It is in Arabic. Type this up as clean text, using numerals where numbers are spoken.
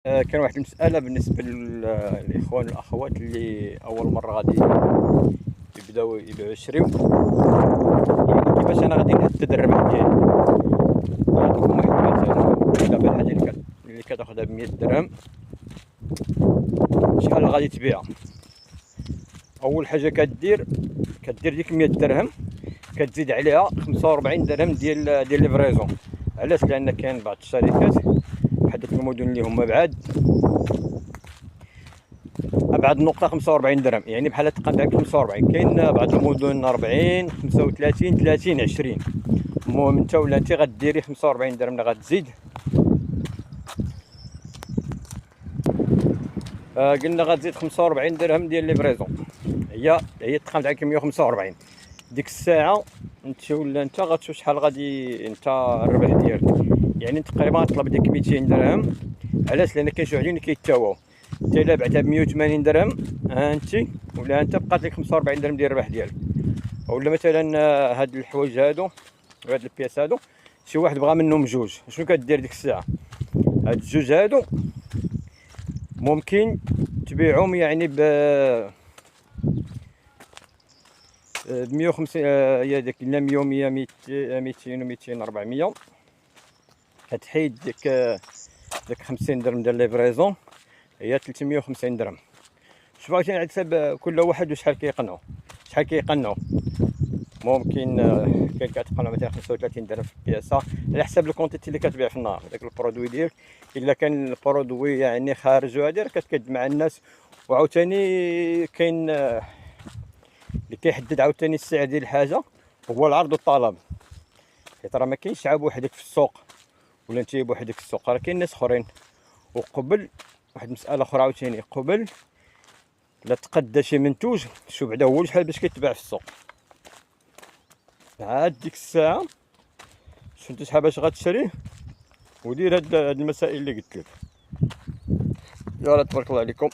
كان واحد المسألة بالنسبة للإخوان والأخوات اللي أول مرة غادي يبداو يشريو، يعني كيفاش أنا غادي نحدد الربح ديالي. نعطيكم واحد المثال. دابا الحاجة اللي كتاخدها ب100 درهم، شحال غادي تبيعها؟ أول حاجة كدير ديك 100 درهم، كتزيد عليها 45 درهم ديال ليفريزون. علاش؟ لأن كاين بعض الشركات بحال المدن اللي هما ابعد نقطه 45 درهم، يعني بحال تقام معاك 45. كاين بعض المدن 40 35 30 20. المهم انت ولا انت غديري 45 درهم اللي غتزيد. قلنا غتزيد 45 درهم ديال ليفريزون، هي تقام معاك 145. ديك الساعه انت ولا انت غتشوف شحال غادي انت الربح ديالك. يعني تقريبا غطلب ديك 200 درهم. علاش؟ لان كاين شي وحدين اللي كيتساواو. انت الا بعتها ب 180 درهم، انت ولا انت بقات لك 45 درهم ديال الربح ديالك. ولا مثلا هاد الحوايج هادو وهاد البياس هادو، شي واحد بغى منهم جوج، شنو كدير ديك الساعه؟ هاد الجوج هادو ممكن تبيعهم يعني ب 150. هي ديك قلنا 100 100 200 و 200 400. كتحيد ديك 50 درهم ديال ليفريزون، هي 350 درهم. شوف بغيتي على حساب كل واحد وشحال كيقنعو. ممكن كاين كتقنعو مثلا 35 درهم في البياسه، على حساب الكونتيتي اللي كتبيع في النهار داك البرودوي ديالك. الا كان البرودوي يعني خارج وهادي كتكد مع الناس. وعاوتاني كاين اللي كيحدد عاوتاني السعر ديال الحاجه هو العرض والطلب. حيت راه ما كاينش عا بوحدك في السوق ولا انت بوحدك في السوق، راه كاين ناس اخرين. وقبل واحد المساله اخرى عاوتاني، قبل لا تقدى شي منتوج شوف بعدا هو شحال باش كيتباع في السوق. عاد ديك الساعه شوف انت شحال باش غتشريه، ودير هاد المسائل اللي قلت لك. يلا تبارك الله عليكم.